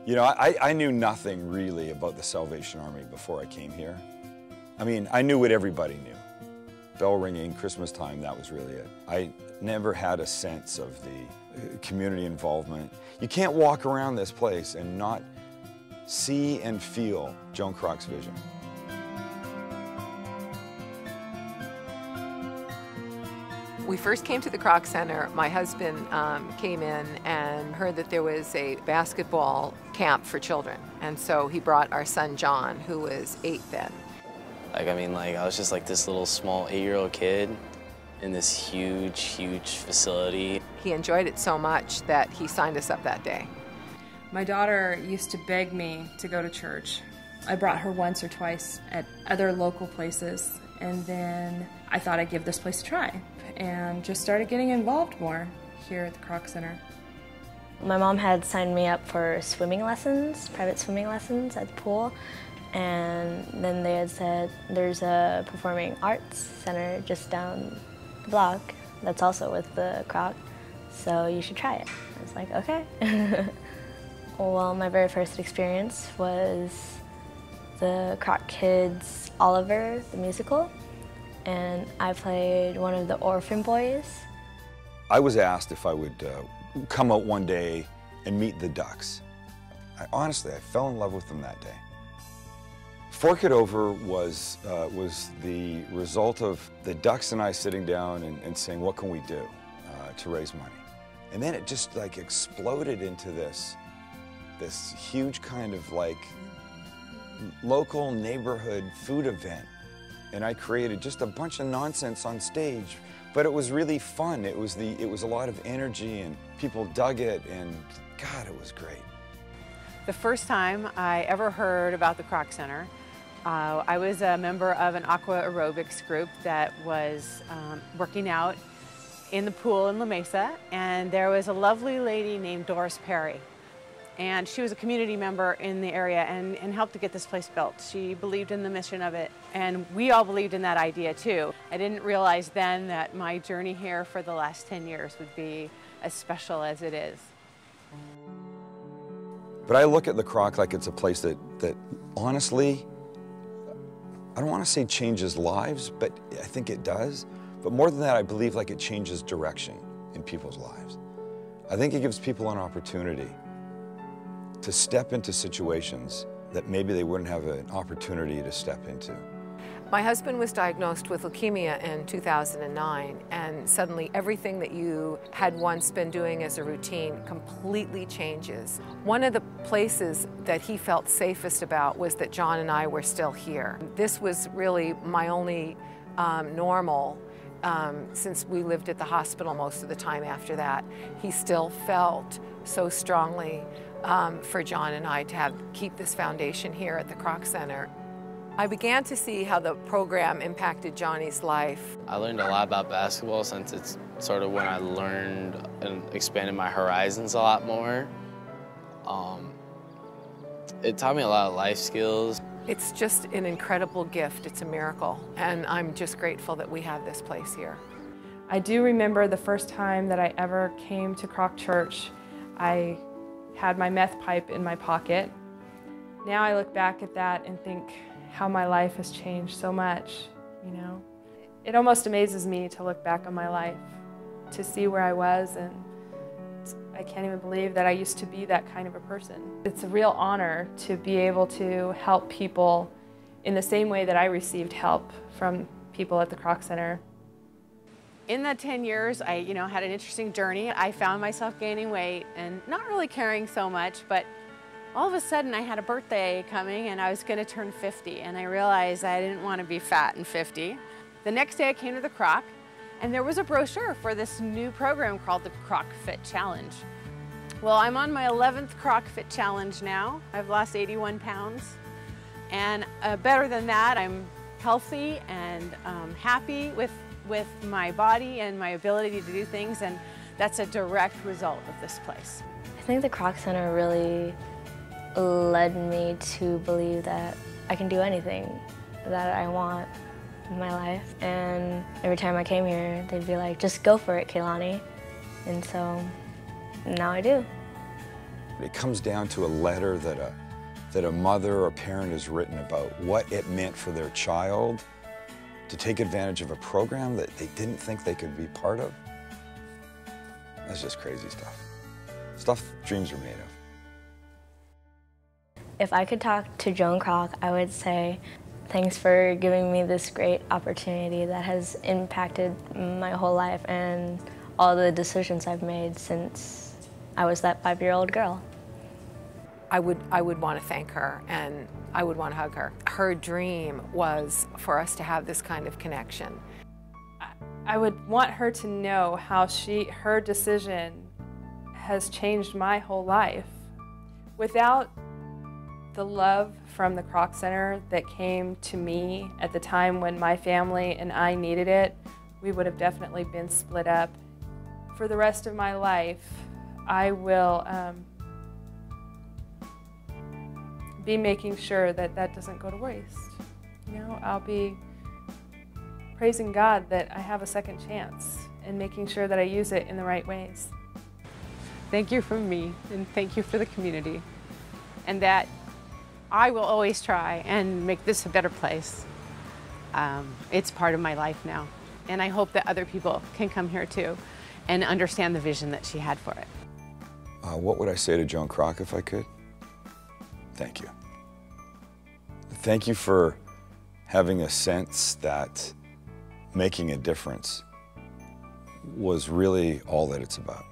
You know, I knew nothing really about the Salvation Army before I came here. I mean, I knew what everybody knew. Bell ringing, Christmas time, that was really it. I never had a sense of the community involvement. You can't walk around this place and not see and feel Joan Kroc's vision. We first came to the Kroc Center. My husband came in and heard that there was a basketball camp for children. And so he brought our son John, who was 8 then. I was just like this little small 8-year-old kid in this huge, huge facility. He enjoyed it so much that he signed us up that day. My daughter used to beg me to go to church. I brought her once or twice at other local places, and then I thought I'd give this place a try and just started getting involved more here at the Kroc Center. My mom had signed me up for swimming lessons, private swimming lessons at the pool, and then they had said there's a performing arts center just down the block that's also with the Kroc, so you should try it. I was like, okay. Well, my very first experience was the Kroc Kids Oliver, the musical, and I played one of the orphan boys. I was asked if I would come out one day and meet the ducks. Honestly, I fell in love with them that day. Fork It Over was the result of the ducks and I sitting down and saying, what can we do to raise money? And then it just like exploded into this huge kind of like local neighborhood food event. And I created just a bunch of nonsense on stage, but it was really fun. It was a lot of energy and people dug it, and God, it was great. The first time I ever heard about the Kroc Center, I was a member of an aqua aerobics group that was working out in the pool in La Mesa, and there was a lovely lady named Doris Perry. And she was a community member in the area and helped to get this place built. She believed in the mission of it, and we all believed in that idea too. I didn't realize then that my journey here for the last 10 years would be as special as it is. But I look at the Kroc like it's a place that honestly, I don't want to say changes lives, but I think it does. But more than that, I believe like it changes direction in people's lives. I think it gives people an opportunity to step into situations that maybe they wouldn't have an opportunity to step into. My husband was diagnosed with leukemia in 2009, and suddenly everything that you had once been doing as a routine completely changes. One of the places that he felt safest about was that John and I were still here. This was really my only normal since we lived at the hospital most of the time after that. He still felt so strongly for John and I to keep this foundation here at the Kroc Center. I began to see how the program impacted Johnny's life. I learned a lot about basketball since it's sort of when I learned and expanded my horizons a lot more. It taught me a lot of life skills. It's just an incredible gift. It's a miracle, and I'm just grateful that we have this place here. I do remember the first time that I ever came to Kroc Church. I had my meth pipe in my pocket. Now I look back at that and think how my life has changed so much, you know. It almost amazes me to look back on my life, to see where I was, and I can't even believe that I used to be that kind of a person. It's a real honor to be able to help people in the same way that I received help from people at the Kroc Center. In the 10 years, I had an interesting journey. I found myself gaining weight and not really caring so much, but all of a sudden I had a birthday coming and I was going to turn 50, and I realized I didn't want to be fat and 50. The next day I came to the Kroc, and there was a brochure for this new program called the Kroc Fit Challenge. Well, I'm on my 11th Kroc Fit Challenge now. I've lost 81 pounds. And better than that, I'm healthy and happy with my body and my ability to do things, and that's a direct result of this place. I think the Kroc Center really led me to believe that I can do anything that I want in my life. And every time I came here, they'd be like, just go for it, Kehlani. And so now I do. It comes down to a letter that a mother or parent has written about what it meant for their child to take advantage of a program that they didn't think they could be part of. That's just crazy stuff. Stuff dreams are made of. If I could talk to Joan Kroc, I would say, thanks for giving me this great opportunity that has impacted my whole life and all the decisions I've made since I was that 5-year-old girl. I would want to thank her, and I would want to hug her. Her dream was for us to have this kind of connection. I would want her to know how her decision has changed my whole life. Without the love from the Kroc Center that came to me at the time when my family and I needed it, we would have definitely been split up. For the rest of my life, I will be making sure that that doesn't go to waste. You know, I'll be praising God that I have a second chance and making sure that I use it in the right ways. Thank you from me, and thank you for the community, and that I will always try and make this a better place. It's part of my life now, and I hope that other people can come here too and understand the vision that she had for it. What would I say to Joan Kroc if I could? Thank you. Thank you for having a sense that making a difference was really all that it's about.